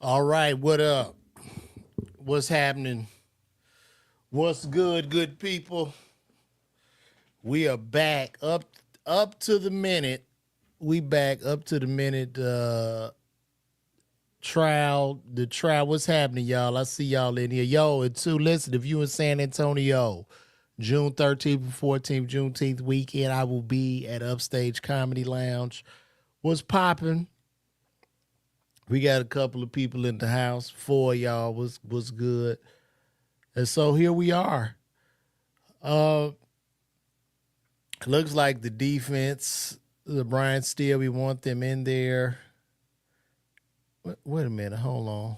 All right, what up? What's happening? What's good people? We are back up to the minute. We back up to the minute trial. The trial. What's happening, y'all? I see y'all in here. Yo, and two, listen, if you in San Antonio, June 13th and 14th, Juneteenth weekend, I will be at Upstage Comedy Lounge. What's popping? We got a couple of people in the house. Four of y'all was good. And so here we are. Uh, looks like the defense, the Brian Steele, we want them in there. Wait a minute, hold on.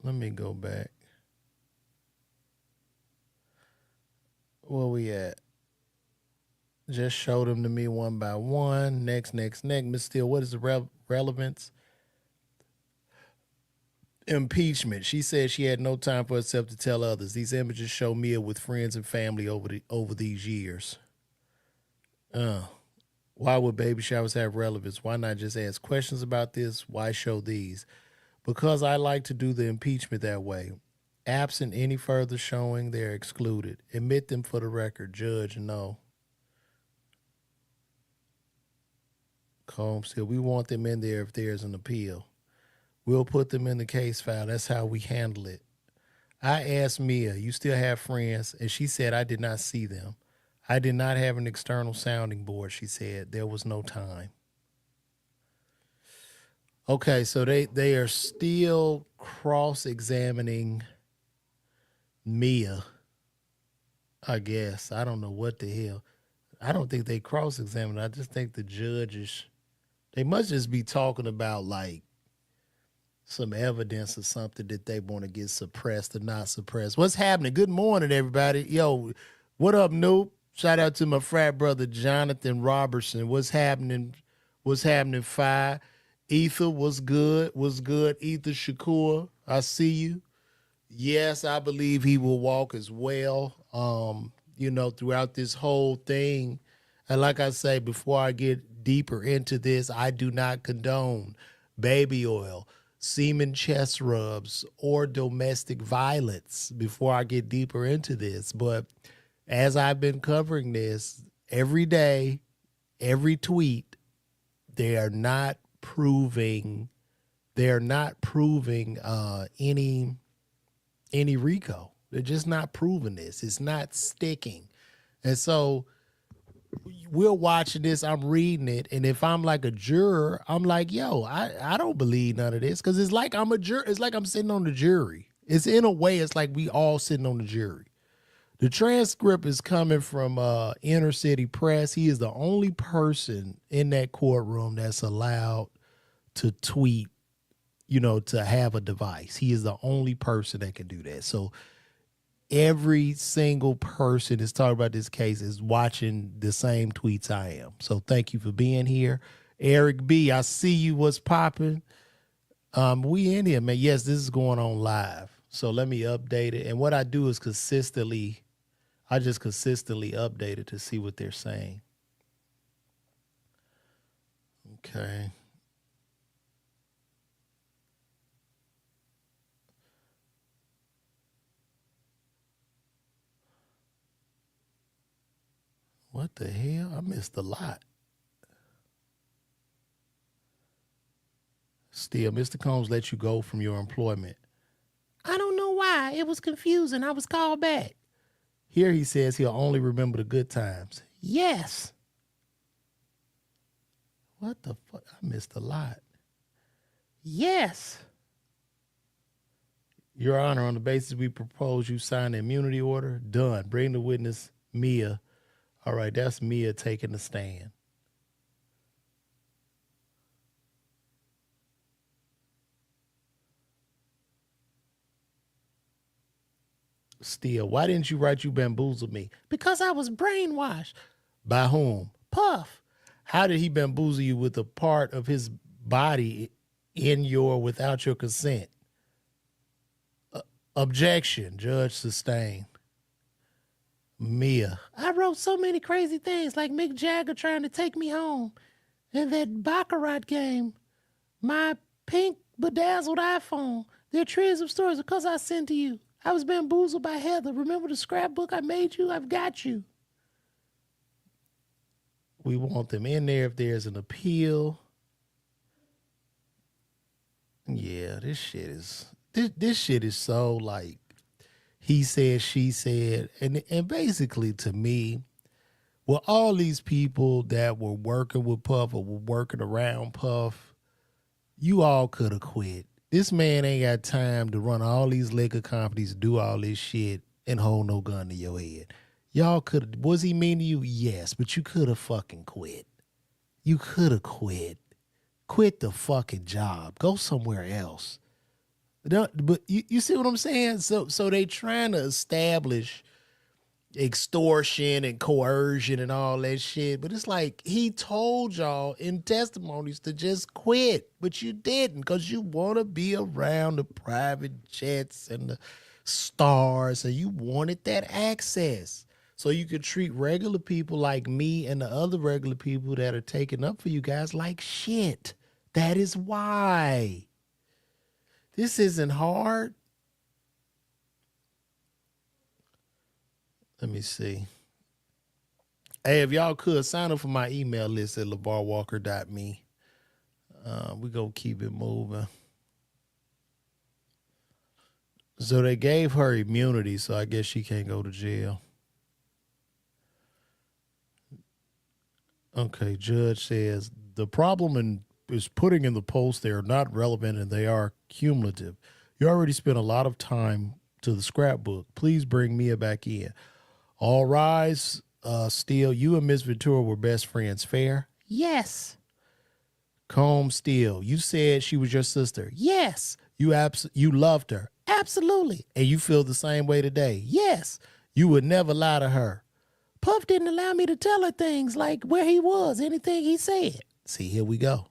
Let me go back. Where we at? Just show them to me one by one. Next. Miss Steele, what is the relevance? Impeachment. She said she had no time for herself to tell others. These images show Mia with friends and family over these years. Why would baby showers have relevance? Why not just ask questions about this? Why show these? Because I like to do the impeachment that way. Absent any further showing, they're excluded. Admit them for the record. Judge, no. Combs Hill, we want them in there if there's an appeal. We'll put them in the case file. That's how we handle it. I asked Mia, you still have friends? And she said, I did not see them. I did not have an external sounding board, she said. There was no time. Okay, so they are still cross-examining Mia, I guess. I don't know what the hell. I don't think they cross-examined. I just think the judges, they must just be talking about like some evidence or something that they want to get suppressed or not suppressed. What's happening? Good morning, everybody. Yo, what up, Noob? Shout out to my frat brother Jonathan Robertson. What's happening? What's happening? Fi Ether was good. Was good. Ether Shakur, I see you. Yes, I believe he will walk as well. Throughout this whole thing. And like I say, before I get deeper into this, I do not condone baby oil, semen chest rubs, or domestic violence before I get deeper into this. But as I've been covering this every day, every tweet, they are not proving any RICO. They're just not proving this. It's not sticking. And so we're watching this, I'm reading it, and if I'm like a juror, I'm like, yo, I don't believe none of this. Cause it's like I'm a juror, it's like I'm sitting on the jury. It's in a way, it's like we all sitting on the jury. The transcript is coming from Inner City Press. He is the only person in that courtroom that's allowed to tweet, to have a device. He is the only person that can do that. So every single person that's talking about this case is watching the same tweets I am. So thank you for being here. Eric B, I see you. What's popping? We in here, man. Yes, this is going on live. So let me update it. And what I do is I just consistently update it to see what they're saying. Okay. What the hell? I missed a lot. Still, Mr. Combs let you go from your employment. I don't know why. It was confusing. I was called back. Here he says he'll only remember the good times. Yes. What the fuck? I missed a lot. Yes. Your Honor, on the basis we propose you sign the immunity order. Done. Bring the witness, Mia. All right, that's Mia taking the stand. Still, why didn't you write you bamboozled me? Because I was brainwashed. By whom? Puff. How did he bamboozle you with a part of his body in your without your consent? Objection. Judge sustained. Mia. I wrote so many crazy things like Mick Jagger trying to take me home and that Baccarat game, my pink bedazzled iPhone. There are trillions of stories because I sent to you. I was bamboozled by Heather. Remember the scrapbook I made you? I've got you. We want them in there if there's an appeal. Yeah, this shit is so like he said, she said, and basically to me, well, all these people that were working with Puff or were working around Puff, you all could have quit. This man ain't got time to run all these liquor companies, do all this shit, and hold no gun to your head. Y'all could have, was he mean to you? Yes, but you could have fucking quit. You could have quit. Quit the fucking job. Go somewhere else. But you see what I'm saying? So they trying to establish extortion and coercion and all that shit. But it's like he told y'all in testimonies to just quit, but you didn't because you want to be around the private jets and the stars, and you wanted that access. So you could treat regular people like me and the other regular people that are taking up for you guys like shit. That is why. This isn't hard. Let me see. Hey, if y'all could sign up for my email list at LeVarWalker.me. We gonna keep it moving. So they gave her immunity, so I guess she can't go to jail. Okay, judge says the problem is putting in the posts they are not relevant and they are cumulative. You already spent a lot of time to the scrapbook. Please bring Mia back in. All rise. Steele, you and Miss Ventura were best friends. Fair? Yes. Combs, Steele, you said she was your sister. Yes. You loved her. Absolutely. And you feel the same way today. Yes. You would never lie to her. Puff didn't allow me to tell her things like where he was, anything he said. See, here we go.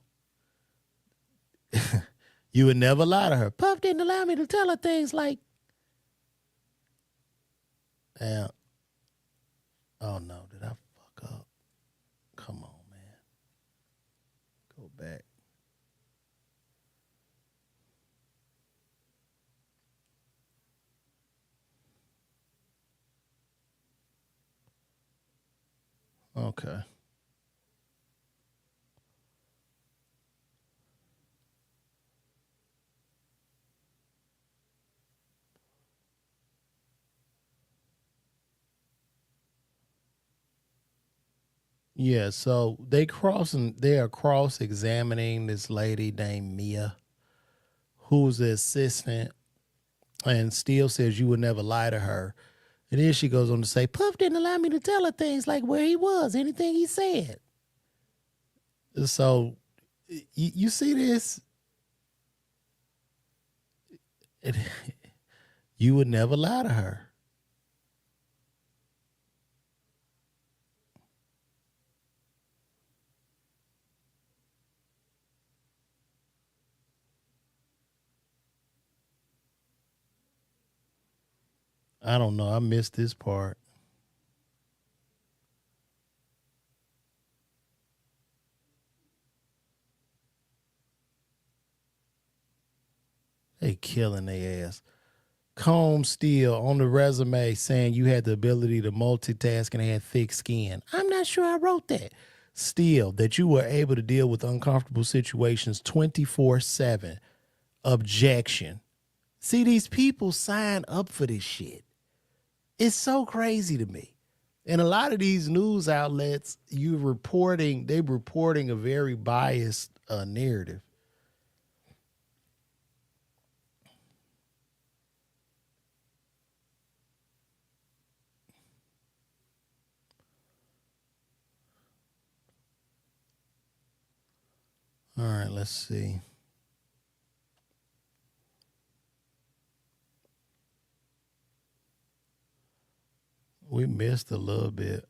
You would never lie to her. Puff didn't allow me to tell her things like. Now, oh no, did I fuck up? Come on, man. Go back. Okay. Yeah, so they are cross examining this lady named Mia, who's the assistant, and Steele says you would never lie to her. And then she goes on to say, Puff didn't allow me to tell her things like where he was, anything he said. So you see this? It, you would never lie to her. I don't know. I missed this part. They killing their ass. Comb Steele on the resume saying you had the ability to multitask and had thick skin. I'm not sure I wrote that. Steele, that you were able to deal with uncomfortable situations 24/7. Objection. See, these people sign up for this shit. It's so crazy to me. And a lot of these news outlets, they reporting a very biased narrative. All right, let's see. We missed a little bit.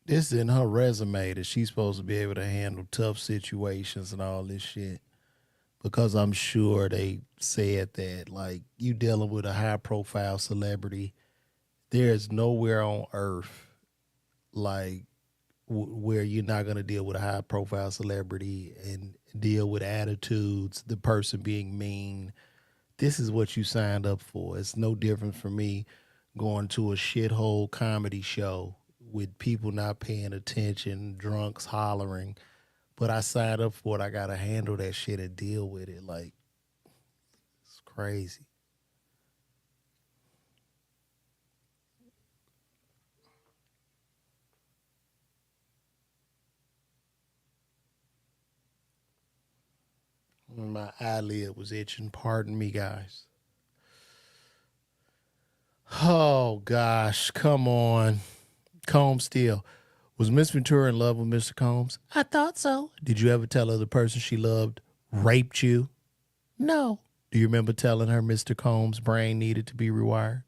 This is in her resume that she's supposed to be able to handle tough situations and all this shit. Because I'm sure they said that, like, you dealing with a high profile celebrity, there's nowhere on earth like where you're not going to deal with a high profile celebrity and deal with attitudes, the person being mean. This is what you signed up for. It's no different from me going to a shithole comedy show with people not paying attention, drunks hollering. But I signed up for it. I got to handle that shit and deal with it. Like, it's crazy. My eyelid was itching. Pardon me, guys. Oh, gosh. Come on. Combs still. Was Miss Ventura in love with Mr. Combs? I thought so. Did you ever tell her the person she loved raped you? No. Do you remember telling her Mr. Combs' brain needed to be rewired?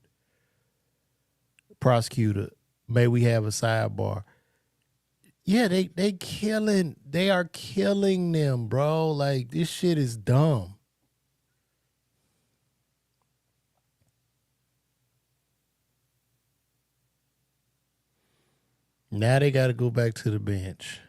Prosecutor, may we have a sidebar? Yeah, they are killing them, bro. Like, this shit is dumb. Now they got to go back to the bench.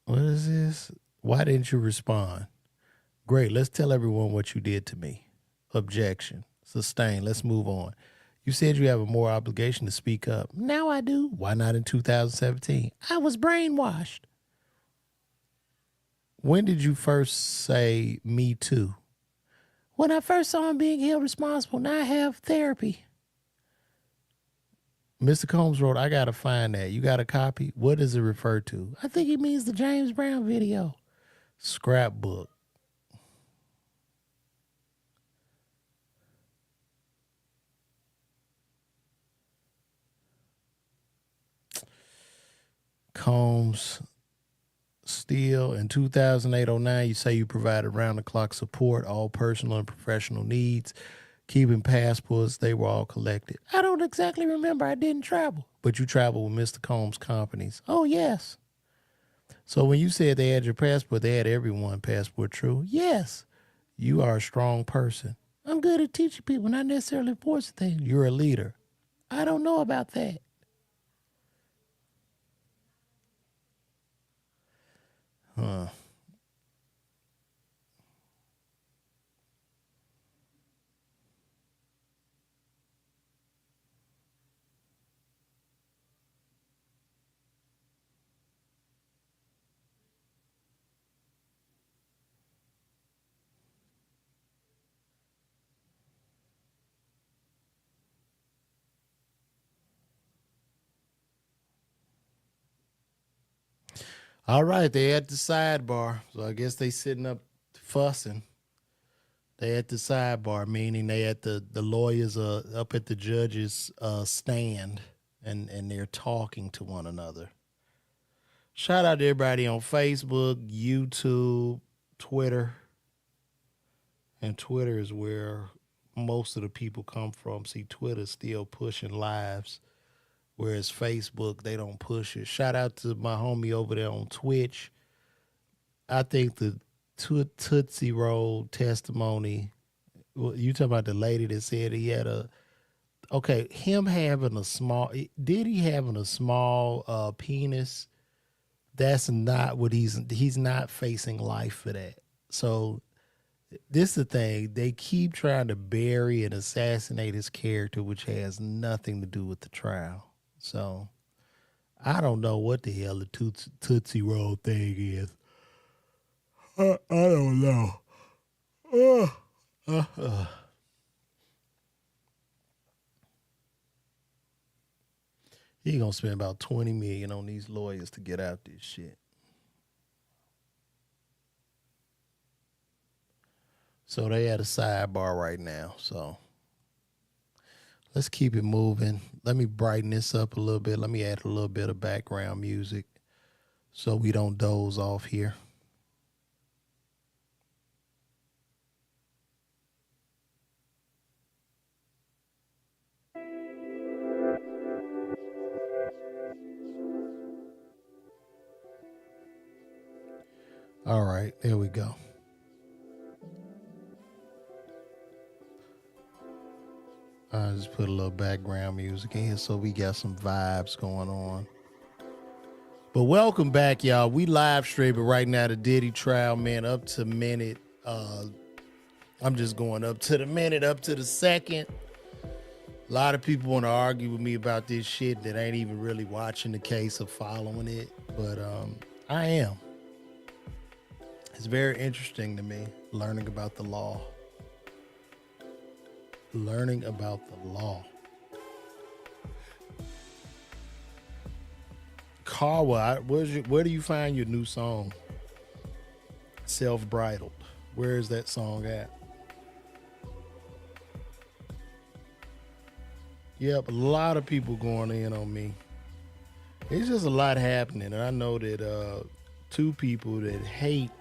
What is this? Why didn't you respond? Great. Let's tell everyone what you did to me. Objection. Sustained. Let's move on. You said you have a moral obligation to speak up. Now I do. Why not in 2017? I was brainwashed. When did you first say me too? When I first saw him being held responsible. Now I have therapy. Mr. Combs wrote, I got to find that. You got a copy? What does it refer to? I think he means the James Brown video. Scrapbook. Combs Steele in 2008-09, you say you provided round-the-clock support, all personal and professional needs, keeping passports, they were all collected. I don't exactly remember. I didn't travel. But you traveled with Mr. Combs' companies. Oh, yes. So when you said they had your passport, they had everyone passport, true? Yes. You are a strong person. I'm good at teaching people, not necessarily forcing things. You're a leader. I don't know about that. Huh. All right, they at the sidebar. So I guess they sitting up fussing. They at the sidebar, meaning they at the lawyers up at the judge's stand and they're talking to one another. Shout out to everybody on Facebook, YouTube, Twitter. And Twitter is where most of the people come from. See, Twitter's still pushing lives, whereas Facebook, they don't push it. Shout out to my homie over there on Twitch. I think the Tootsie Roll testimony, well, you talking about the lady that said he had a, okay, him having a small, Diddy having a small penis, that's not what he's not facing life for that. So this is the thing. They keep trying to bury and assassinate his character, which has nothing to do with the trial. So I don't know what the hell the Tootsie Roll thing is. I don't know. He gonna spend about 20 million on these lawyers to get out this shit. So they at a sidebar right now. So let's keep it moving. Let me brighten this up a little bit. Let me add a little bit of background music so we don't doze off here. All right, there we go. I just put a little background music in here so we got some vibes going on. But welcome back, y'all. We live streaming right now the Diddy trial, man, up to minute. I'm just going up to the minute, up to the second. A lot of people want to argue with me about this shit that ain't even really watching the case or following it, but I am. It's very interesting to me learning about the law. Learning about the law. Kawa, where do you find your new song? Self-Bridled. Where is that song at? Yep, a lot of people going in on me. It's just a lot happening. And I know that two people that hate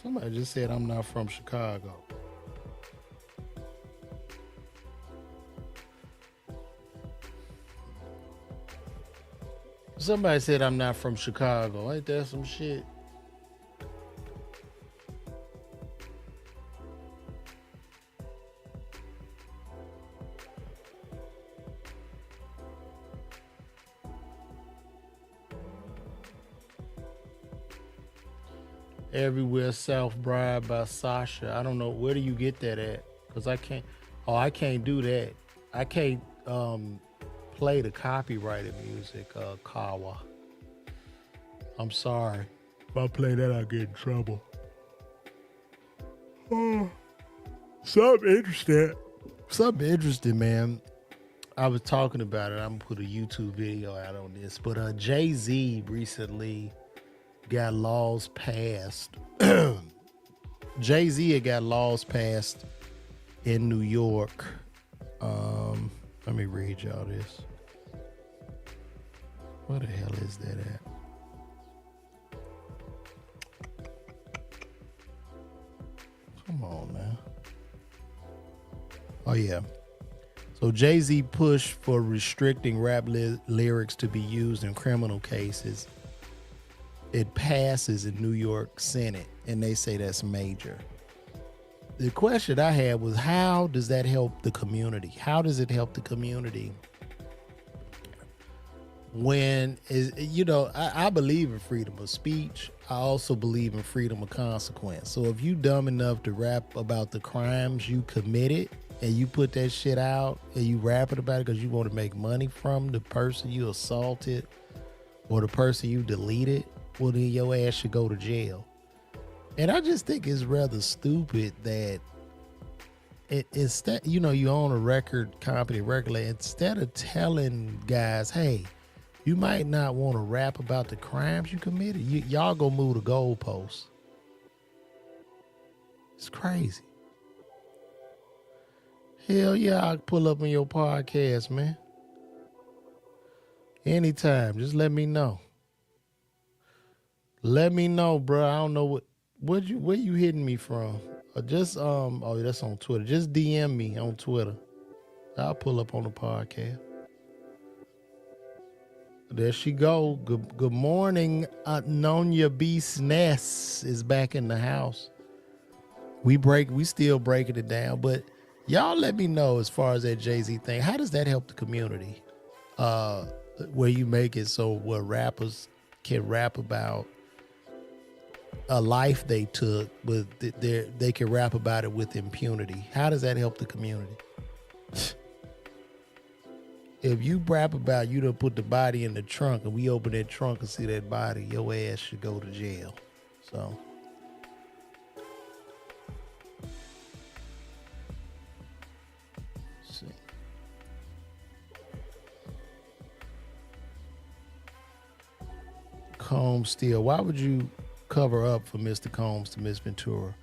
somebody just said I'm not from Chicago. Somebody said I'm not from Chicago. Ain't that some shit? Everywhere South Bride by Sasha. I don't know. Where do you get that at? Because I can't. Oh, I can't do that. I can't play the copyrighted music, Kawa. I'm sorry. If I play that, I'll get in trouble. Something interesting, man. I was talking about it. I'm gonna put a YouTube video out on this. But Jay-Z recently got laws passed. Jay-Z had got laws passed in New York. Let me read y'all this. Where the hell is that at? Come on now. Oh yeah. So Jay-Z pushed for restricting rap lyrics to be used in criminal cases. It passes in New York Senate, and they say that's major. The question I had was, how does that help the community? How does it help the community? When I believe in freedom of speech. I also believe in freedom of consequence. So if you dumb enough to rap about the crimes you committed and you put that shit out and you rap it about it because you want to make money from the person you assaulted or the person you deleted, well, then your ass should go to jail. And I just think it's rather stupid that instead, you own a record company, instead of telling guys, hey, you might not want to rap about the crimes you committed, y'all go move the goalposts. It's crazy. Hell yeah, I'll pull up on your podcast, man. Anytime, just let me know. Let me know, bro. I don't know where you hitting me from. Or just oh, that's on Twitter. Just DM me on Twitter. I'll pull up on the podcast. There she go. Good morning. Nonya B. Sness is back in the house. We still breaking it down, but y'all let me know as far as that Jay-Z thing. How does that help the community? Where you make it so where rappers can rap about a life they took, but they can rap about it with impunity. How does that help the community? If you rap about you done put the body in the trunk and we open that trunk and see that body, your ass should go to jail. So let's see. Combs still. Why would you cover up for Mr. Combs to Miss Ventura?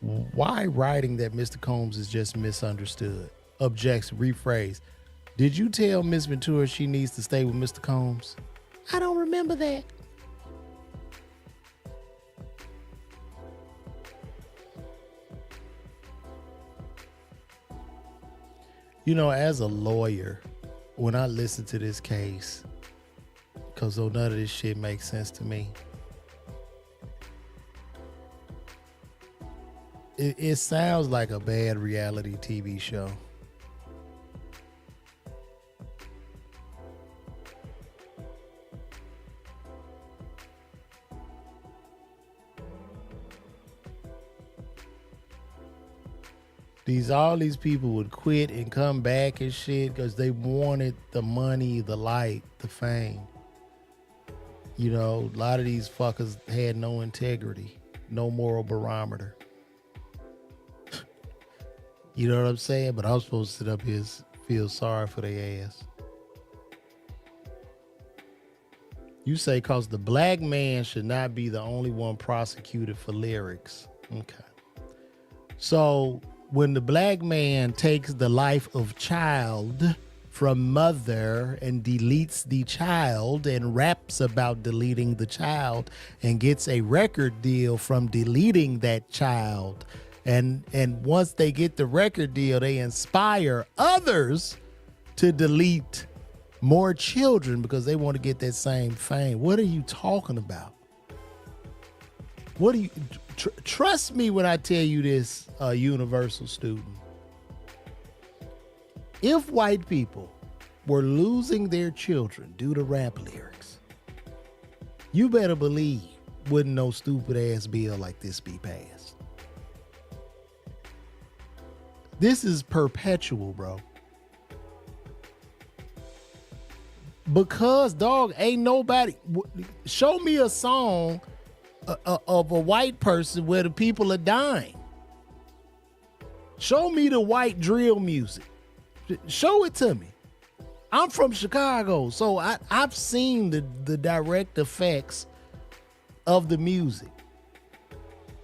Why writing that Mr. Combs is just misunderstood? Objects, rephrase. Did you tell Miss Ventura she needs to stay with Mr. Combs? I don't remember that. As a lawyer, when I listen to this case, Cause though none of this shit makes sense to me. It sounds like a bad reality TV show. All these people would quit and come back and shit because they wanted the money, the light, the fame. You know, a lot of these fuckers had no integrity, no moral barometer. You know what I'm saying? But I'm supposed to sit up here and feel sorry for their ass. You say because the black man should not be the only one prosecuted for lyrics. Okay. So when the black man takes the life of child from mother and deletes the child and raps about deleting the child and gets a record deal from deleting that child, and once they get the record deal, they inspire others to delete more children because they want to get that same fame. What are you talking about? What do you trust me when I tell you this, universal student? If white people were losing their children due to rap lyrics, you better believe wouldn't no stupid ass bill like this be passed. This is perpetual, bro. Because, dog, ain't nobody show me a song of a white person where the people are dying. Show me the white drill music. Show it to me. I'm from Chicago, so I've seen the direct effects of the music.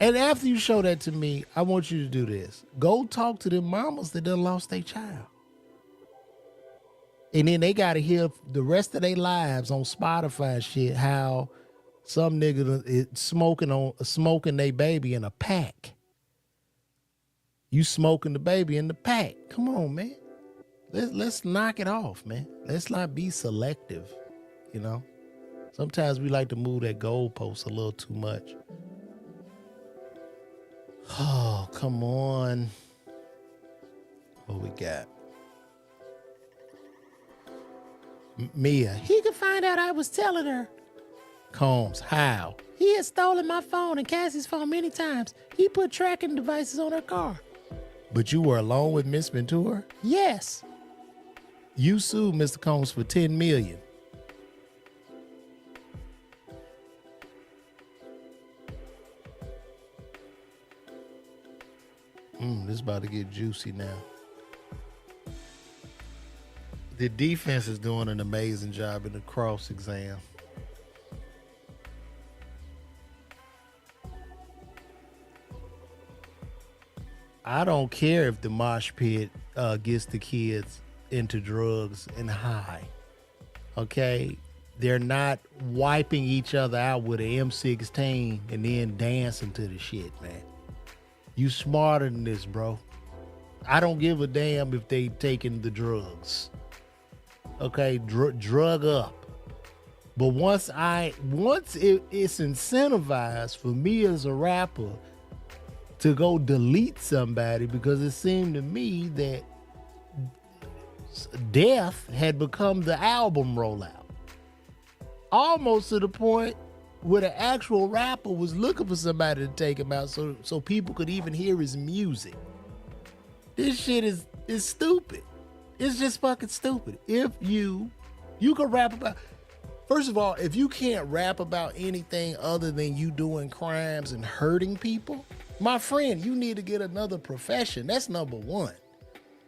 And after you show that to me, I want you to do this. Go talk to them mamas that done lost their child. And then they got to hear the rest of their lives on Spotify and shit how some nigga is smoking their baby in a pack. You smoking the baby in the pack. Come on, man. Let's knock it off, man. Let's not be selective, you know? Sometimes we like to move that goalpost a little too much. Oh, come on. What we got? Mia. He could find out I was telling her. Combs. How? He had stolen my phone and Cassie's phone many times. He put tracking devices on her car. But you were alone with Miss Ventura? Yes. You sued Mr. Combs for $10 million. This is about to get juicy now. The defense is doing an amazing job in the cross exam. I don't care if the mosh pit gets the kids into drugs and high. Okay? They're not wiping each other out with an M16 and then dancing to the shit, man. You smarter than this, bro. I don't give a damn if they taking the drugs. Okay, drug up. But once it's incentivized for me as a rapper to go delete somebody, because it seemed to me that death had become the album rollout. Almost to the point where the actual rapper was looking for somebody to take him out so people could even hear his music. This shit is stupid. It's just fucking stupid. If you can rap about, first of all, if you can't rap about anything other than you doing crimes and hurting people, my friend, you need to get another profession. That's number one.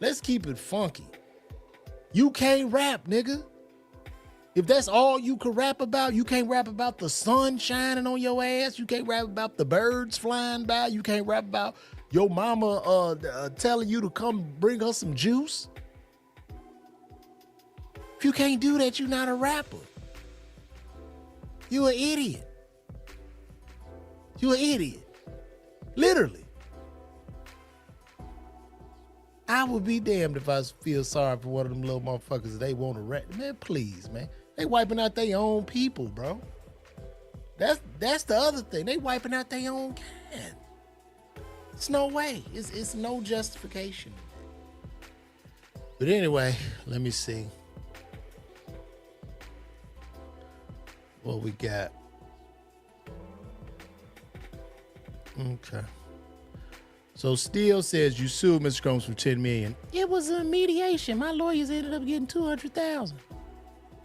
Let's keep it funky. You can't rap, nigga. If that's all you can rap about, you can't rap about the sun shining on your ass. You can't rap about the birds flying by. You can't rap about your mama telling you to come bring her some juice. If you can't do that, you're not a rapper. You're an idiot. You're an idiot. Literally. I would be damned if I feel sorry for one of them little motherfuckers that they want to rap. Man, please, man. They wiping out their own people, bro. That's the other thing. They wiping out their own kind. It's no way. It's no justification. But anyway, let me see what we got. Okay. So Steele says you sued Mr. Combs for $10 million. It was a mediation. My lawyers ended up getting $200,000.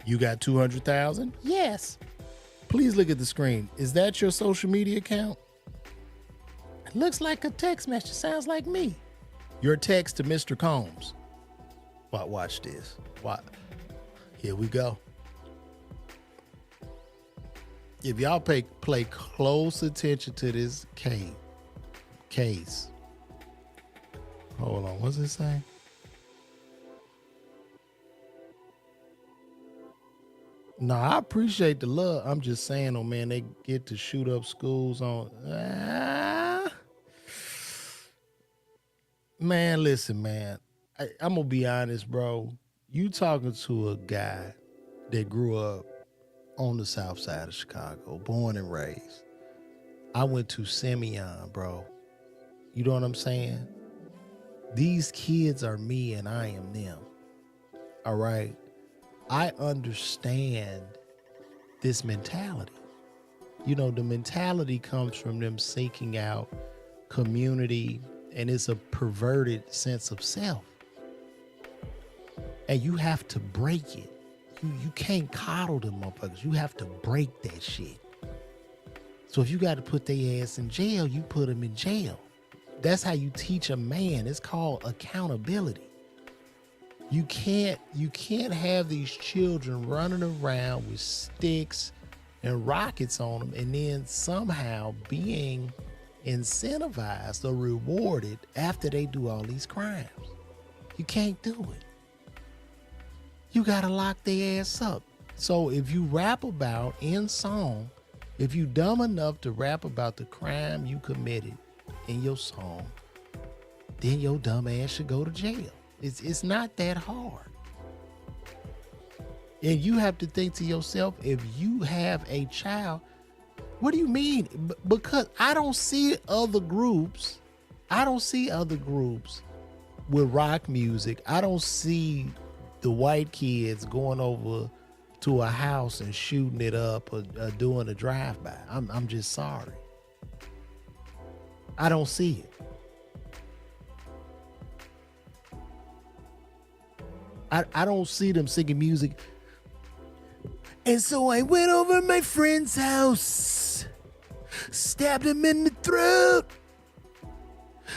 You got $200,000? Yes. Please look at the screen. Is that your social media account? It looks like a text message. Sounds like me. Your text to Mr. Combs. Watch this. What? Here we go. If y'all play close attention to this case. Hold on. What's it saying? No, I appreciate the love. I'm just saying, oh man, they get to shoot up schools on. Man, listen, man. I'm gonna be honest, bro. You talking to a guy that grew up on the south side of Chicago, born and raised. I went to Simeon, bro. You know what I'm saying? These kids are me and I am them. All right. I understand this mentality. You know, the mentality comes from them seeking out community, and it's a perverted sense of self. And you have to break it. You can't coddle them motherfuckers. You have to break that shit. So if you got to put their ass in jail, you put them in jail. That's how you teach a man. It's called accountability. You can't have these children running around with sticks and rockets on them and then somehow being incentivized or rewarded after they do all these crimes. You can't do it. You gotta lock their ass up. So if you rap about in song, if you dumb enough to rap about the crime you committed in your song, then your dumb ass should go to jail. It's not that hard. And you have to think to yourself, if you have a child, what do you mean? Because I don't see other groups. I don't see other groups with rock music. I don't see the white kids going over to a house and shooting it up or doing a drive-by. I'm just sorry. I don't see it. I don't see them singing music. And so I went over my friend's house, stabbed him in the throat.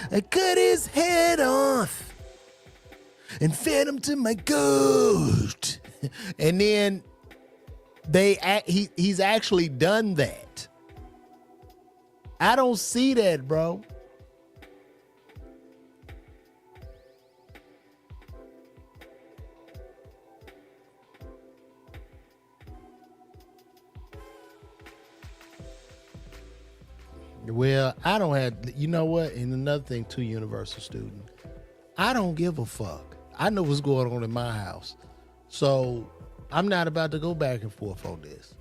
I cut his head off and fed him to my goat. And then he's actually done that. I don't see that, bro. Well, I don't have, you know what? And another thing too, Universal Student, I don't give a fuck. I know what's going on in my house. So I'm not about to go back and forth on this.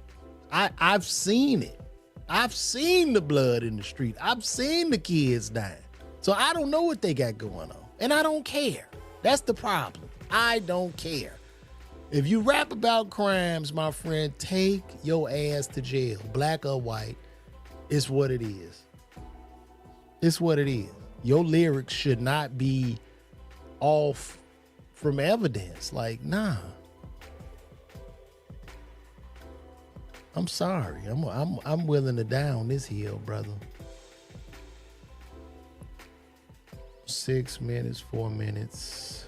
I've seen it. I've seen the blood in the street. I've seen the kids dying. So I don't know what they got going on. And I don't care. That's the problem. I don't care. If you rap about crimes, my friend, take your ass to jail, black or white. It's what it is. It's what it is. Your lyrics should not be off from evidence. Like, nah. I'm sorry. I'm willing to die on this hill, brother. 6 minutes, 4 minutes.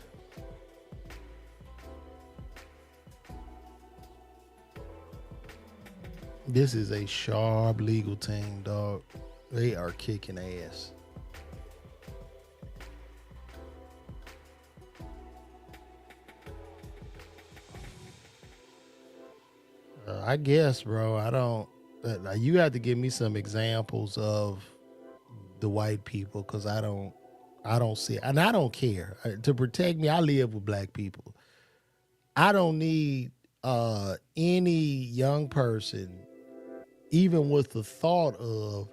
This is a sharp legal team, dog. They are kicking ass. I guess, bro. I don't. You have to give me some examples of the white people, because I don't see it. And I don't care. To protect me, I live with black people. I don't need any young person, even with the thought of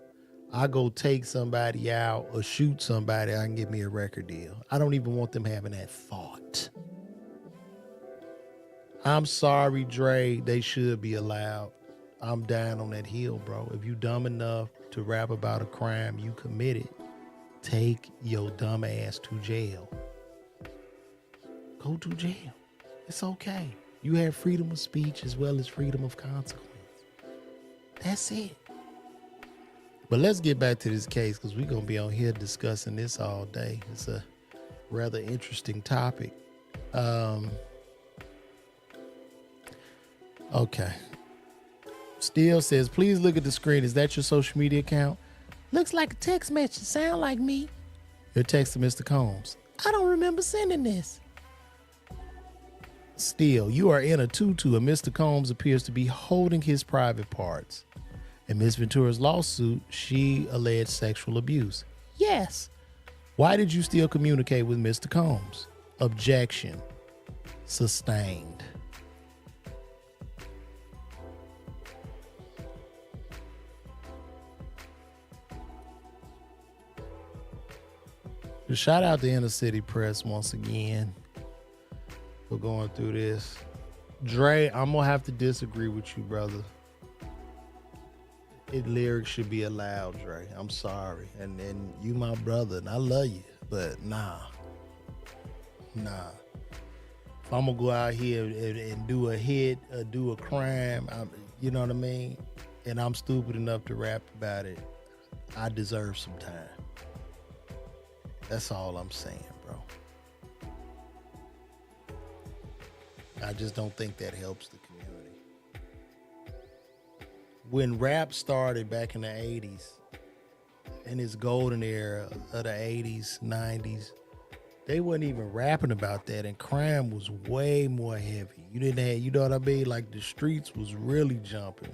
I go take somebody out or shoot somebody, I can get me a record deal. I don't even want them having that thought. I'm sorry, Dre, they should be allowed. I'm down on that hill, bro. If you dumb enough to rap about a crime you committed, take your dumb ass to jail. Go to jail. It's okay. You have freedom of speech as well as freedom of consequence. That's it. But let's get back to this case because we're going to be on here discussing this all day. It's a rather interesting topic. Okay. Steele says, please look at the screen. Is that your social media account? Looks like a text message. Sound like me. Your text to Mr. Combs. I don't remember sending this. Steele, you are in a tutu and Mr. Combs appears to be holding his private parts. In Miss Ventura's lawsuit, she alleged sexual abuse. Yes. Why did you still communicate with Mr. Combs? Objection. Sustained. Shout out to Inner City Press once again for going through this. Dre, I'm going to have to disagree with you, brother. Lyrics should be allowed, Dre. I'm sorry. And you my brother, and I love you. But nah. If I'm going to go out here and do a hit or do a crime, you know what I mean? And I'm stupid enough to rap about it, I deserve some time. That's all I'm saying, bro. I just don't think that helps the community. When rap started back in the 80s, in its golden era of the 80s, 90s, they wasn't even rapping about that, and crime was way more heavy. You didn't have, you know what I mean? Like the streets was really jumping.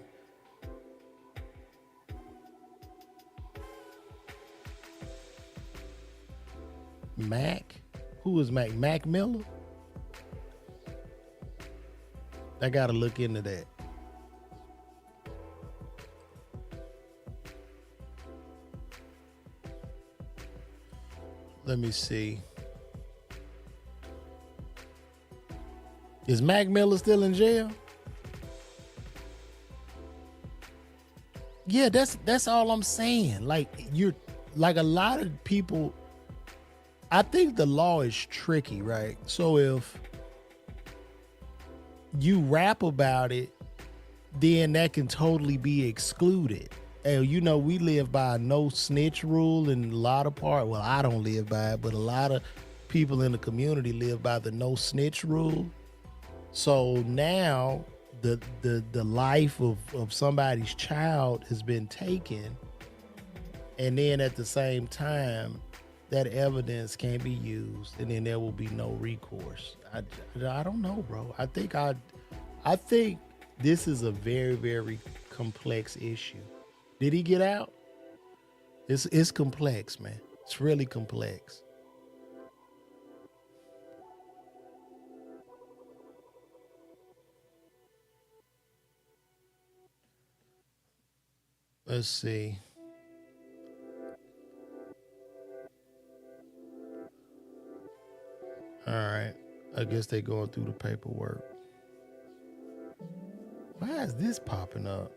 Mac? Who was Mac? Mac Miller? I gotta look into that. Let me see. Is Mac Miller still in jail? Yeah, that's all I'm saying. Like you're like a lot of people. I think the law is tricky, right? So if you rap about it, then that can totally be excluded. And you know, we live by a no snitch rule in a lot of part. Well, I don't live by it, but a lot of people in the community live by the no snitch rule. So now the life of somebody's child has been taken, and then at the same time, that evidence can't be used, and then there will be no recourse. I don't know, bro. I think this is a very, very complex issue. Did he get out? It's complex, man. It's really complex. Let's see. All right. I guess they going through the paperwork. Why is this popping up?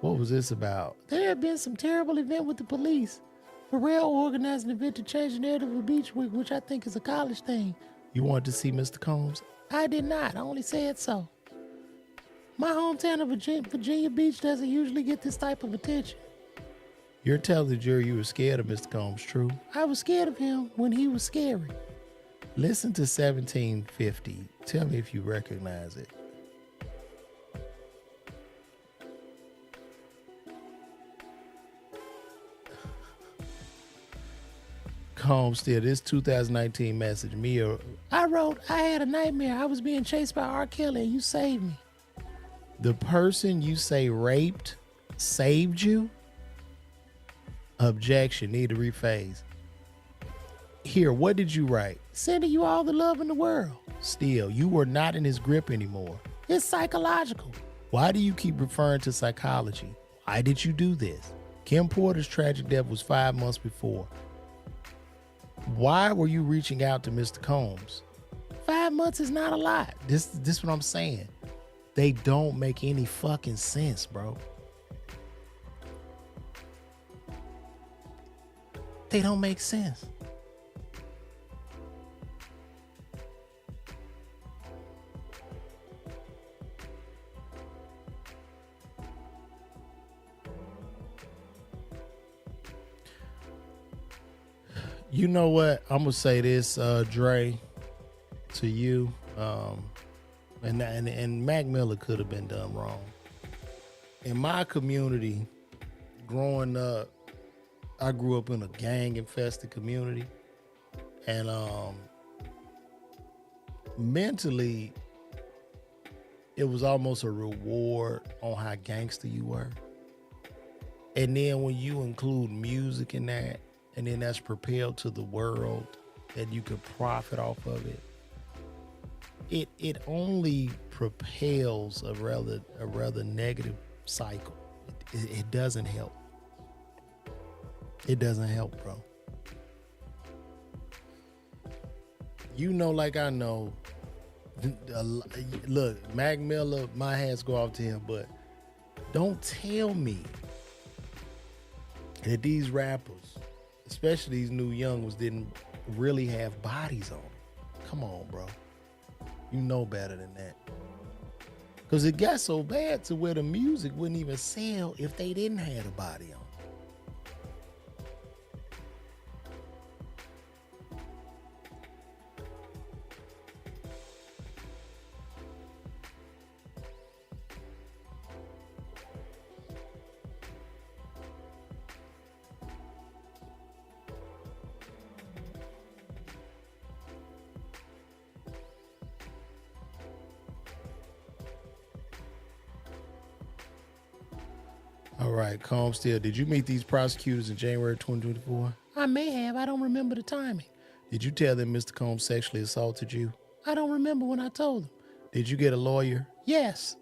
What was this about? There had been some terrible event with the police. Pharrell organized an event to change the narrative of Beach Week, which I think is a college thing. You wanted to see Mr. Combs? I did not. I only said so. My hometown of Virginia Beach doesn't usually get this type of attention. You're telling the jury you were scared of Mr. Combs, true? I was scared of him when he was scary. Listen to 1750. Tell me if you recognize it. Combs still, this 2019 message, I wrote, I had a nightmare. I was being chased by R. Kelly and you saved me. The person you say raped saved you? Objection, need to rephrase. Here, what did you write? Sending you all the love in the world. Still, you were not in his grip anymore. It's psychological. Why do you keep referring to psychology? Why did you do this? Kim Porter's tragic death was 5 months before. Why were you reaching out to Mr. Combs? 5 months is not a lot. This is what I'm saying. They don't make any fucking sense, bro. They don't make sense. You know what? I'm gonna say this, Dre, to you. And Mac Miller could have been done wrong. In my community, growing up, I grew up in a gang infested community, and mentally, it was almost a reward on how gangster you were. And then when you include music in that, and then that's propelled to the world, and you can profit off of it. It only propels a rather negative cycle. It doesn't help. It doesn't help, bro. You know, like I know. Look, Mac Miller, my hands go off to him, but don't tell me that these rappers, especially these new young ones, didn't really have bodies on them. Come on, bro. You know better than that. Because it got so bad to where the music wouldn't even sell if they didn't have a body on. All right, calm still. Did you meet these prosecutors in January 2024? I may have. I don't remember the timing. Did you tell them Mr. Combs sexually assaulted you? I don't remember when I told them. Did you get a lawyer? Yes.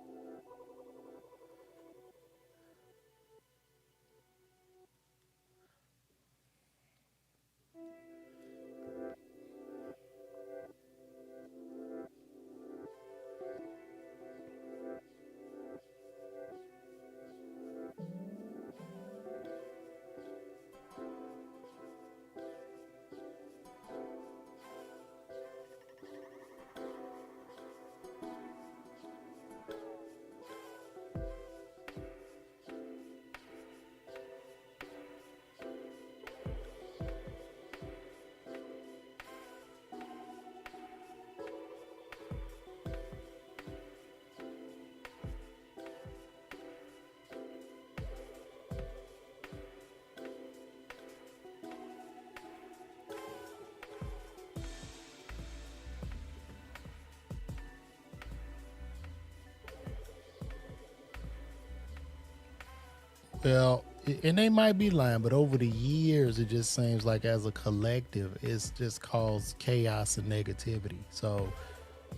Well, and they might be lying, but over the years, it just seems like as a collective, it's just caused chaos and negativity. So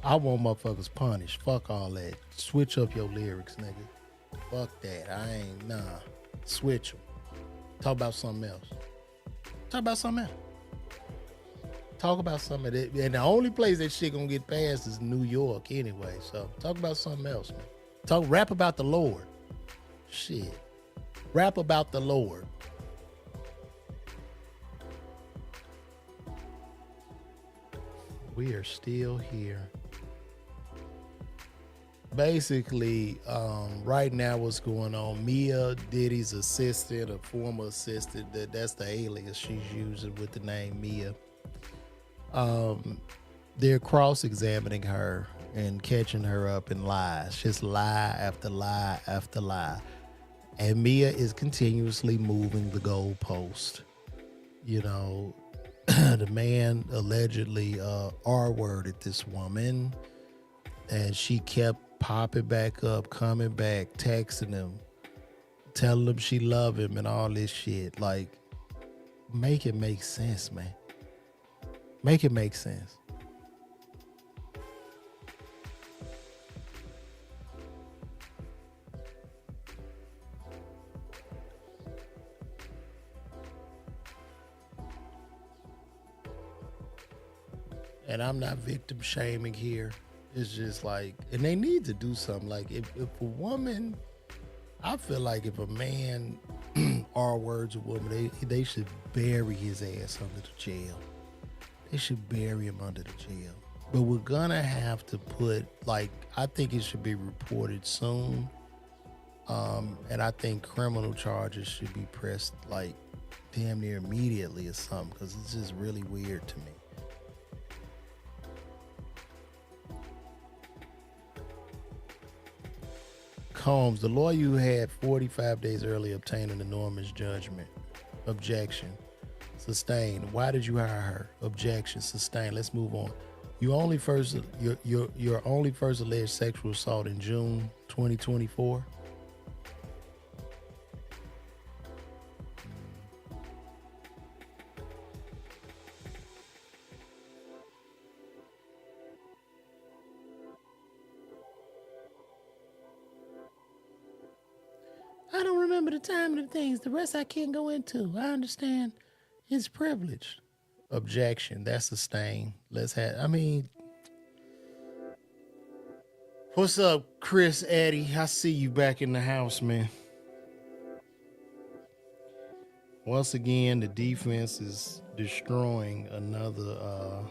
I want motherfuckers punished. Fuck all that. Switch up your lyrics, nigga. Fuck that. I ain't, nah. Switch them. Talk about something else. Talk about something else. Talk about something that, and the only place that shit gonna get past is New York anyway. So talk about something else, man. Rap about the Lord. Shit. Rap about the Lord. We are still here. Basically, right now what's going on, Mia, Diddy's assistant, a former assistant, that's the alias she's using with the name Mia. They're cross-examining her and catching her up in lies, just lie after lie after lie. And Mia is continuously moving the goalpost. You know, the man allegedly R-worded this woman, and she kept popping back up, coming back, texting him, telling him she loved him and all this shit. Like, make it make sense, man. Make it make sense. And I'm not victim shaming here. It's just like, and they need to do something. Like, if a woman, I feel like if a man R words a woman, they should bury his ass under the jail. They should bury him under the jail. But we're gonna have to put, like, I think it should be reported soon. And I think criminal charges should be pressed like damn near immediately or something, because it's just really weird to me. Combs, the lawyer who had 45 days early obtained an enormous judgment. Objection. Sustained. Why did you hire her? Objection. Sustained. Let's move on. You only first your only first alleged sexual assault in June 2024. I don't remember the time of the things. The rest I can't go into. I understand his privilege. Objection. That's sustained. Let's have. I mean, what's up, Chris Addy? I see you back in the house, man. Once again, the defense is destroying another.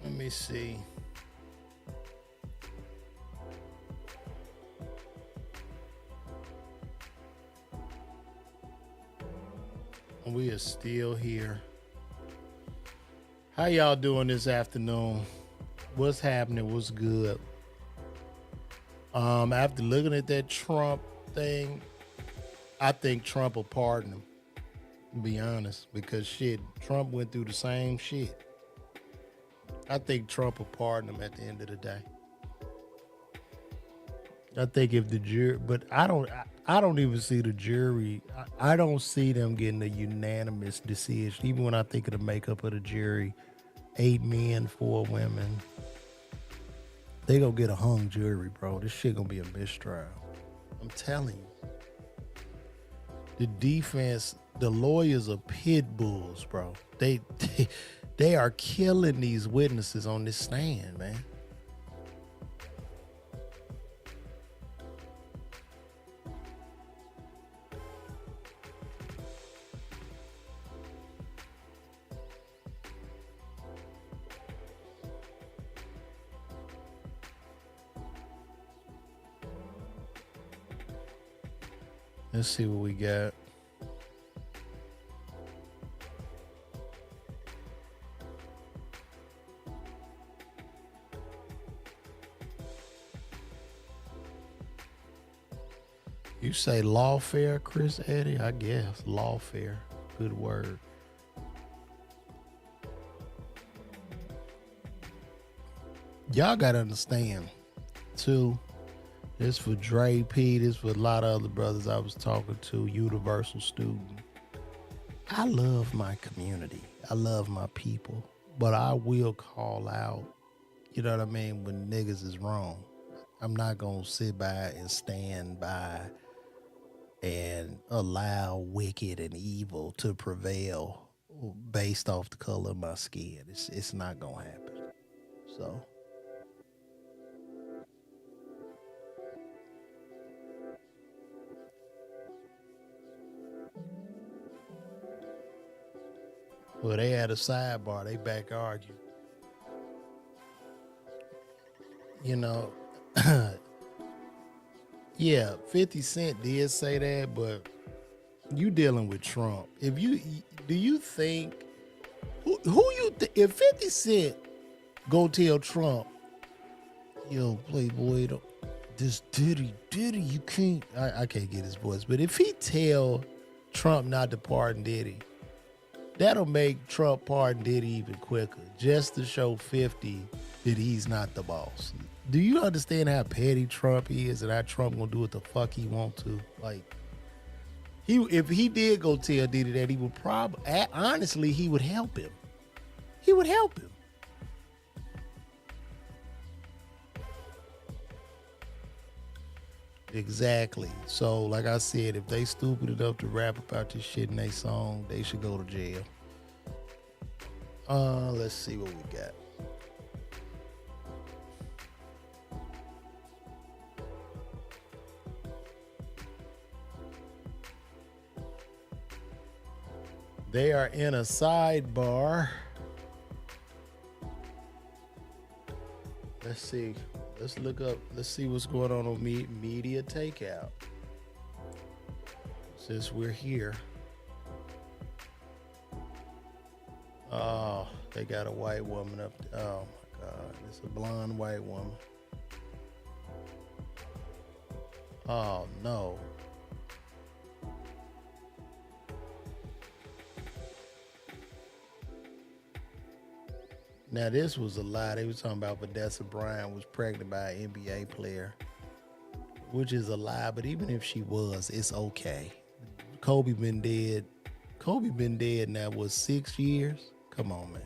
Let me see. We are still here. How y'all doing this afternoon? What's happening? What's good? After looking at that Trump thing, I think Trump will pardon him. To be honest, because shit, Trump went through the same shit. I think Trump will pardon him at the end of the day. I think if the jury, but I don't even see the jury. I don't see them getting a unanimous decision. Even when I think of the makeup of the jury, 8 men, 4 women, they gonna get a hung jury, bro. This shit gonna be a mistrial. I'm telling you. The defense, the lawyers are pit bulls, bro. They are killing these witnesses on this stand, man. Let's see what we got. You say lawfare, Chris Eddy? I guess lawfare. Good word. Y'all gotta understand, too. This for Dre P. This for a lot of other brothers I was talking to. Universal student. I love my community. I love my people, but I will call out. You know what I mean? When niggas is wrong, I'm not gonna sit by and stand by and allow wicked and evil to prevail based off the color of my skin. It's not gonna happen. So well, they had a sidebar. They back argued. You know, yeah, 50 Cent did say that, but you dealing with Trump. If you do you think who you if 50 Cent go tell Trump, yo, Playboy, this Diddy, you can't. I can't get his voice, but if he tell Trump not to pardon Diddy, that'll make Trump pardon Diddy even quicker, just to show 50 that he's not the boss. Do you understand how petty Trump is and how Trump gonna do what the fuck he want to? Like, if he did go tell Diddy that, he would probably, honestly, he would help him. He would help him. Exactly. So, like I said, if they stupid enough to rap about this shit in their song, they should go to jail. Let's see what we got. They are in a sidebar. Let's see. Let's look up. Let's see what's going on media takeout. Since we're here. Oh, they got a white woman up. Oh my God, it's a blonde white woman. Oh no. Now this was a lie. They was talking about Vanessa Bryant was pregnant by an NBA player, which is a lie. But even if she was, it's okay. Kobe been dead. Kobe been dead now, what, 6 years? Come on, man.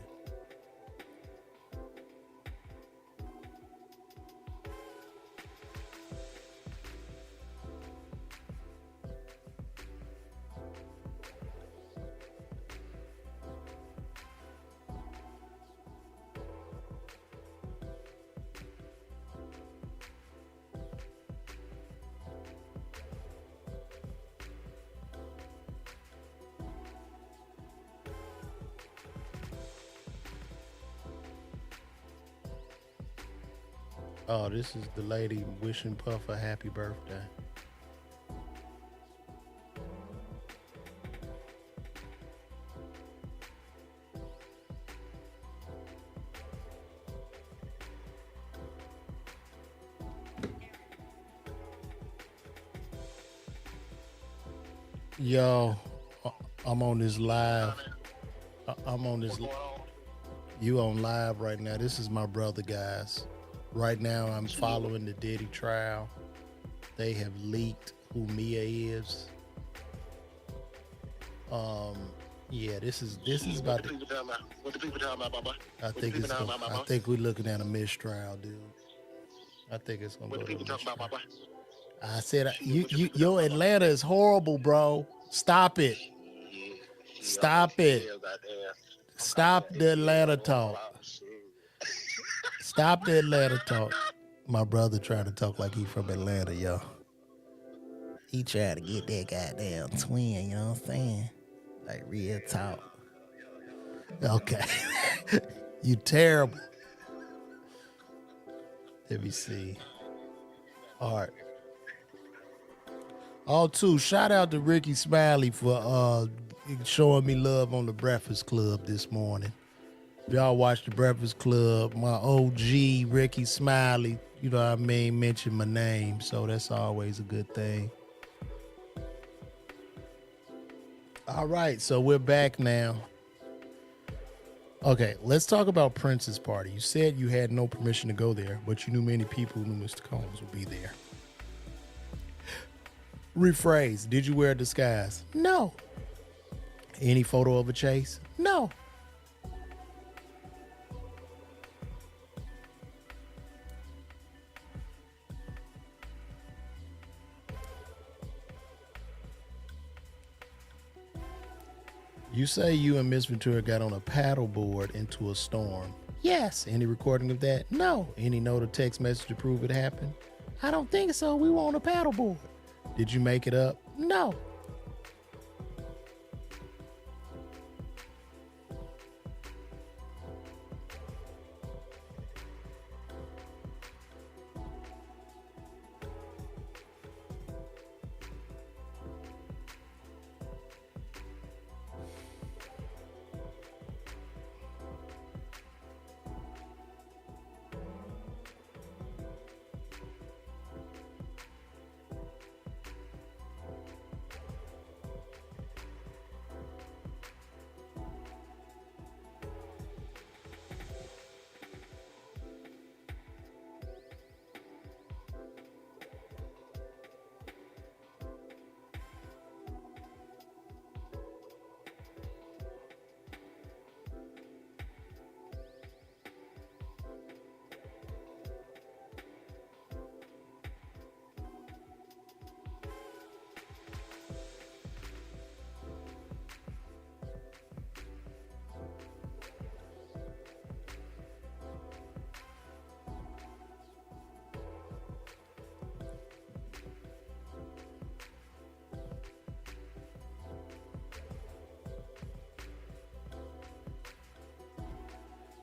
Oh, this is the lady wishing Puff a happy birthday. Yo, I'm on this live. I'm on this. You on live right now. This is my brother, guys. Right now, I'm following the Diddy trial. They have leaked who Mia is. Yeah, this is about. What the people talking about, Baba? I think we're looking at a mistrial, dude. I think it's gonna What go the to people a talking about, mistrial. Baba? I said, your Atlanta is horrible, bro. Stop it. Yeah, Stop it. Stop the Atlanta talk. Stop the Atlanta talk. My brother trying to talk like he from Atlanta, yo. He trying to get that goddamn twin, you know what I'm saying? Like real talk. Okay. You terrible. Let me see. All right. All two, shout out to Ricky Smiley for showing me love on the Breakfast Club this morning. If y'all watch the Breakfast Club, my OG Ricky Smiley, you know what I mean, mentioned my name, so that's always a good thing. All right, so we're back now. Okay, let's talk about Prince's party. You said you had no permission to go there, but you knew many people who knew Mr. Combs would be there. Rephrase, did you wear a disguise? No. Any photo of a chase? No. You say you and Miss Ventura got on a paddleboard into a storm. Yes. Any recording of that? No. Any note or text message to prove it happened? I don't think so. We were on a paddleboard. Did you make it up? No.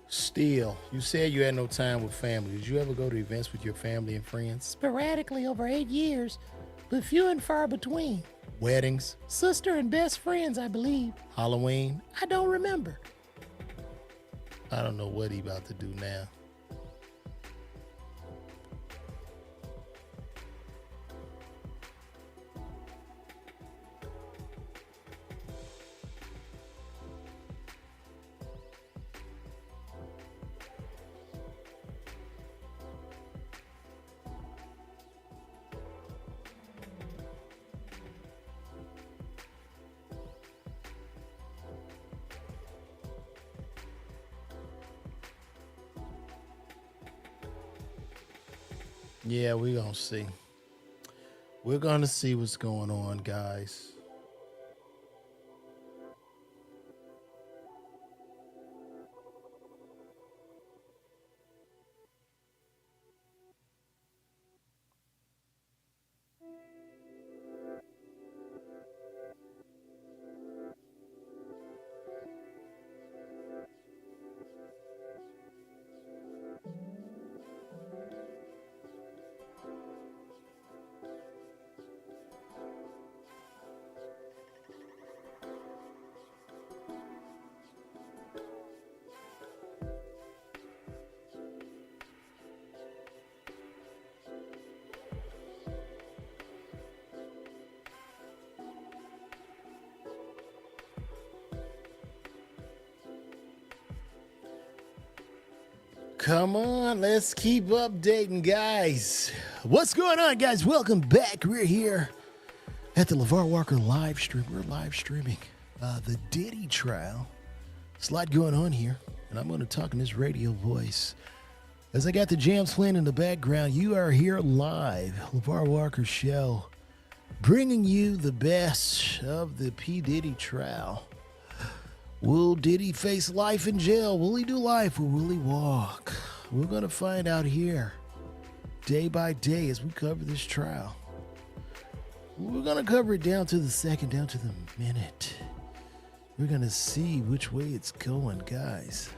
Still, you said you had no time with family. Did you ever go to events with your family and friends? Sporadically over 8 years, but few and far between. Weddings, sister and best friends, I believe. Halloween, I don't remember. I don't know what he about to do now. Yeah, we're gonna see. We're gonna see what's going on, guys. Come on, let's keep updating, guys. What's going on, guys? Welcome back. We're here at the LeVar Walker live stream. We're live streaming the Diddy trial. There's a lot going on here, and I'm going to talk in this radio voice. As I got the jams playing in the background, you are here live, LeVar Walker Show, bringing you the best of the P. Diddy trial. Will Diddy face life in jail? Will he do life or will he walk? We're going to find out here day by day as we cover this trial. We're going to cover it down to the second, down to the minute. We're going to see which way it's going, guys.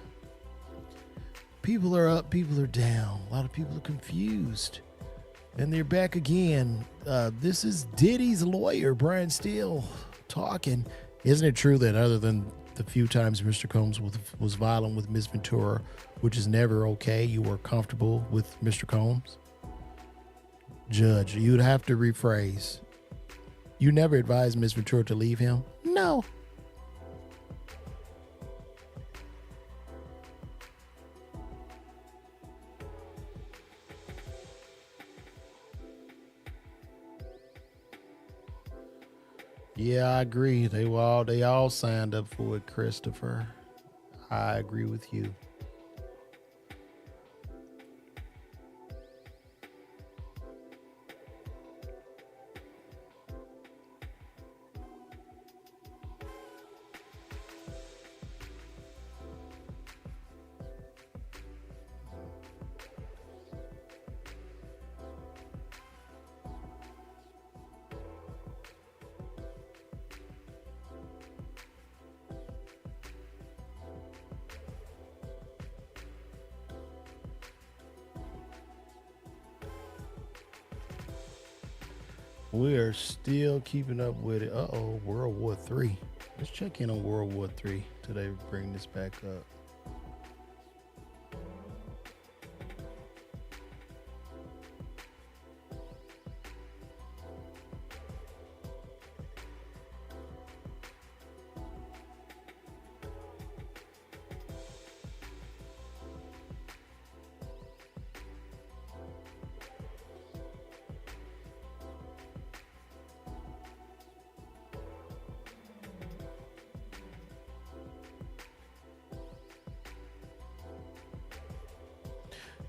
People are up, people are down. A lot of people are confused. And they're back again. This is Diddy's lawyer, Brian Steele, talking. Isn't it true that other than the few times Mr. Combs was violent with Ms. Ventura, which is never okay, you were comfortable with Mr. Combs? Judge, you'd have to rephrase. You never advised Ms. Ventura to leave him? No. Yeah, I agree. They all signed up for it, Christopher. I agree with you. We are still keeping up with it. Uh-oh, World War Three. Let's check in on World War Three today. Bring this back up.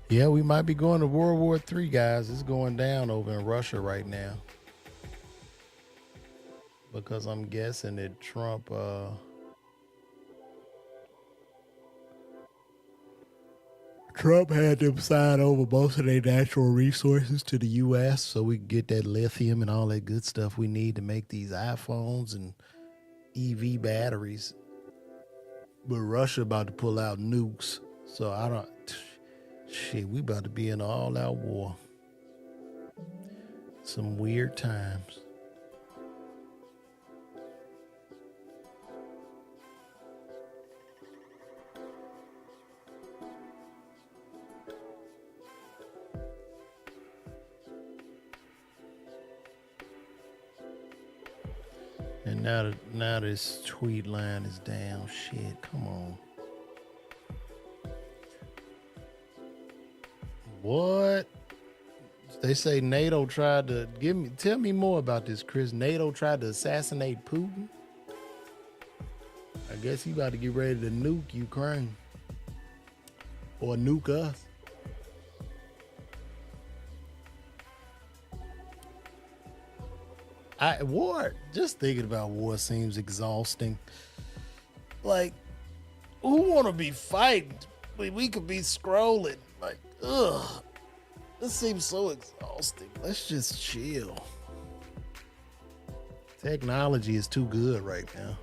Yeah, we might be going to World War Three, guys. It's going down over in Russia right now because I'm guessing that Trump had them sign over most of their natural resources to the U.S. so we can get that lithium and all that good stuff we need to make these iPhones and EV batteries. But Russia about to pull out nukes, so I don't. Shit, we about to be in an all-out war. Some weird times. And now this tweet line is down. Shit, come on. What? They say NATO tried to tell me more about this, Chris. NATO tried to assassinate Putin. I guess he about to get ready to nuke Ukraine. Or nuke us. War, just thinking about war seems exhausting. Like, who wanna be fighting? We could be scrolling. Like, ugh. This seems so exhausting. Let's just chill. Technology is too good right now.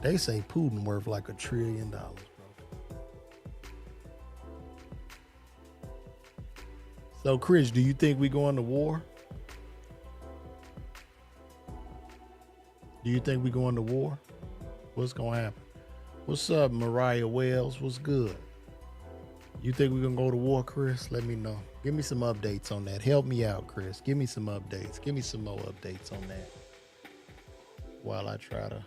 They say Putin worth like $1 trillion, bro. So, Chris, do you think we going to war? Do you think we going to war? What's gonna happen? What's up, Mariah Wells? What's good? You think we're gonna go to war, Chris? Let me know. Give me some updates on that. Help me out, Chris. Give me some updates. Give me some more updates on that while I try to.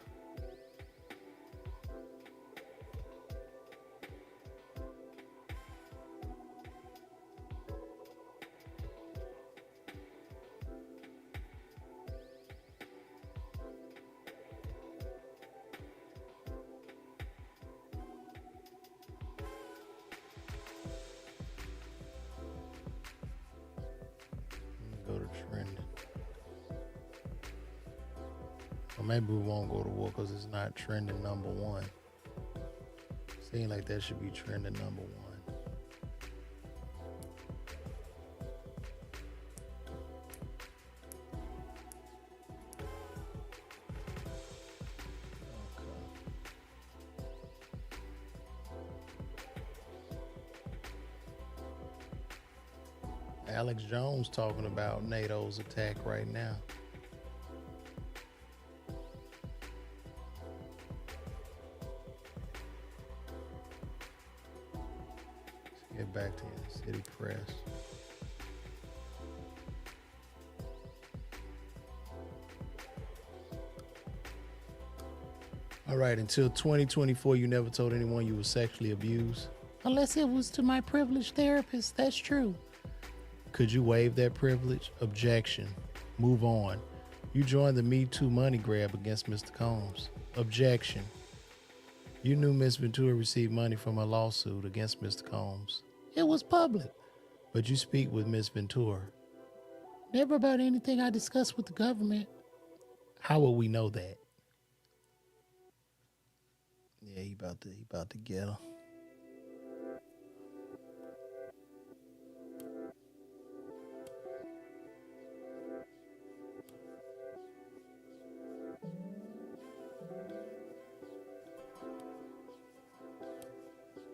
Go to trending. Or maybe we won't go to war because it's not trending number one. Seems like that should be trending number one. Alex Jones talking about NATO's attack right now. Let's get back to the city press. All right, until 2024, you never told anyone you were sexually abused. Unless it was to my privileged therapist, that's true. Could you waive that privilege? Objection. Move on. You joined the Me Too money grab against Mr. Combs. Objection. You knew Miss Ventura received money from a lawsuit against Mr. Combs. It was public. But you speak with Miss Ventura. Never about anything I discussed with the government. How will we know that? Yeah, he about to get her.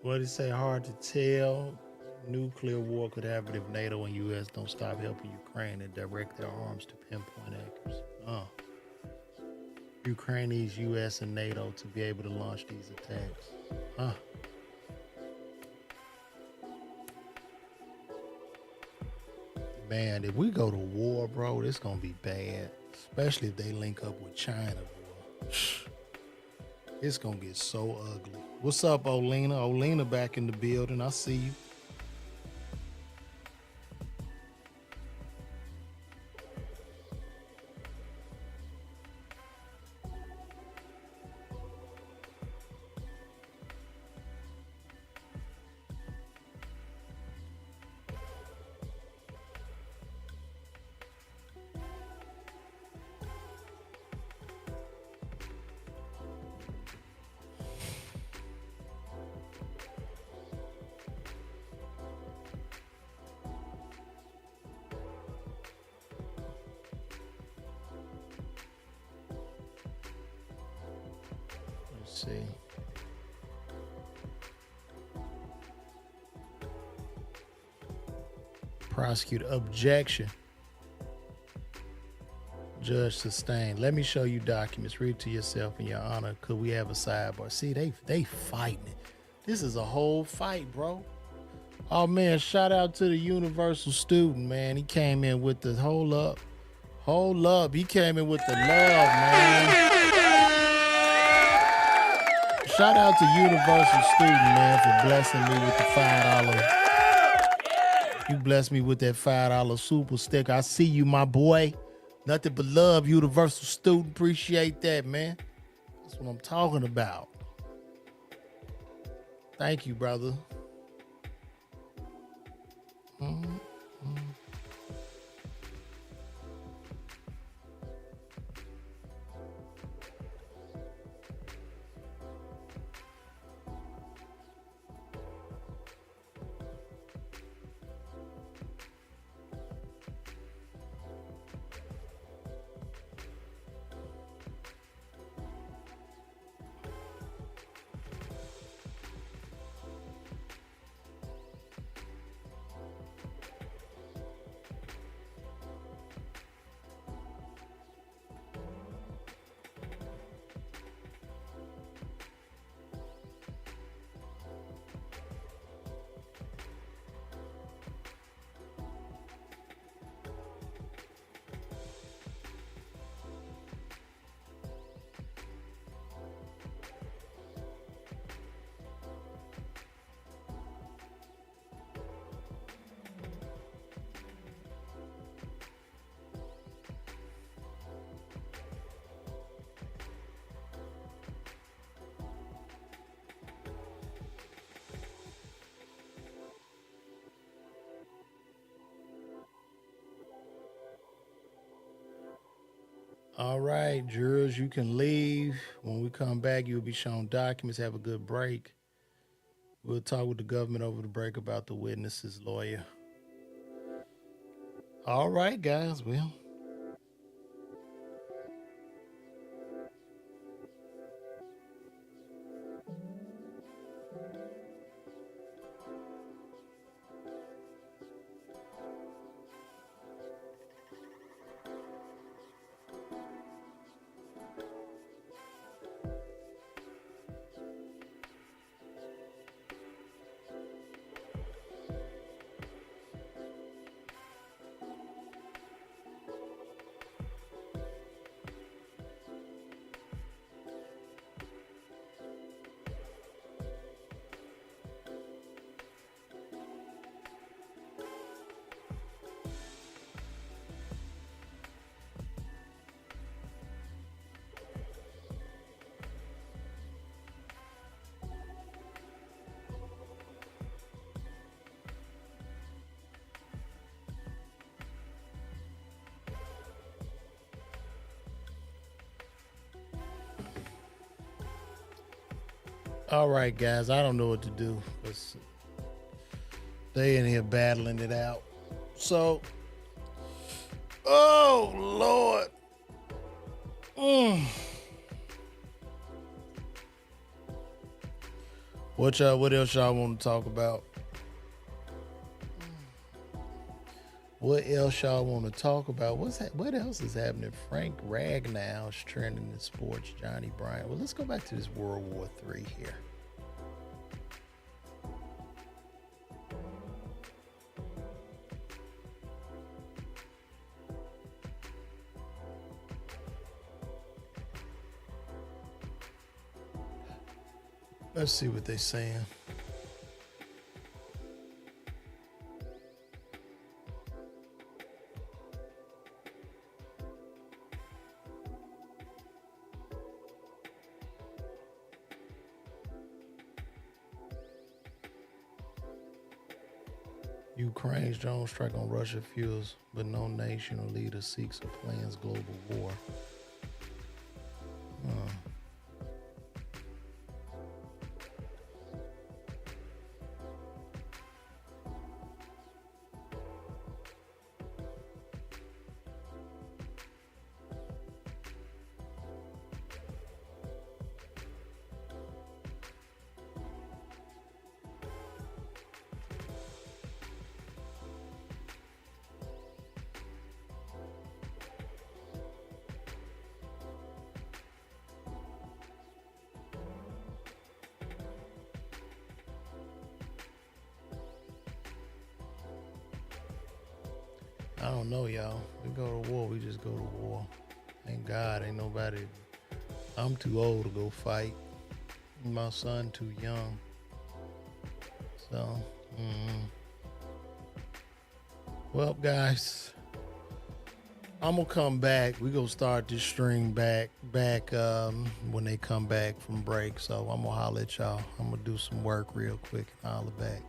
What did he say? Hard to tell. Nuclear war could happen if NATO and U.S. don't stop helping Ukraine and direct their arms to pinpoint accuracy. Ukraine needs U.S. and NATO to be able to launch these attacks. Man, if we go to war, bro, this gonna be bad. Especially if they link up with China, boy. It's gonna get so ugly. What's up, Olena? Olena back in the building. I see you. Let's see. Prosecutor objection. Judge sustained. Let me show you documents. Read to yourself in your honor. Could we have a sidebar? See, they fighting it. This is a whole fight, bro. Oh man, shout out to the universal student, man. He came in with the hold up. He came in with the love, man. Shout out to universal student, man, for blessing me with the $5. You blessed me with that $5 super sticker. I see you, my boy. Nothing but love, universal student. Appreciate that, man. That's what I'm talking about. Thank you, brother. All right, jurors, you can leave. When we come back, you'll be shown documents. Have a good break. We'll talk with the government over the break about the witness's lawyer. All right, guys. Well, all right, guys. I don't know what to do. They in here battling it out. So, oh Lord. What else y'all want to talk about? What else y'all want to talk about? What else is happening? Frank Ragnow is trending in sports. Johnny Bryant. Well, let's go back to this World War III here. Let's see what they're saying. Ukraine's drone strike on Russia fuels, but no nation or leader seeks or plans global war. I don't know, y'all. We go to war, we just go to war. Thank God, ain't nobody. I'm too old to go fight. My son too young. So, well, guys, I'm gonna come back. We gonna start this stream back when they come back from break. So I'm gonna holler at y'all. I'm gonna do some work real quick and holler back.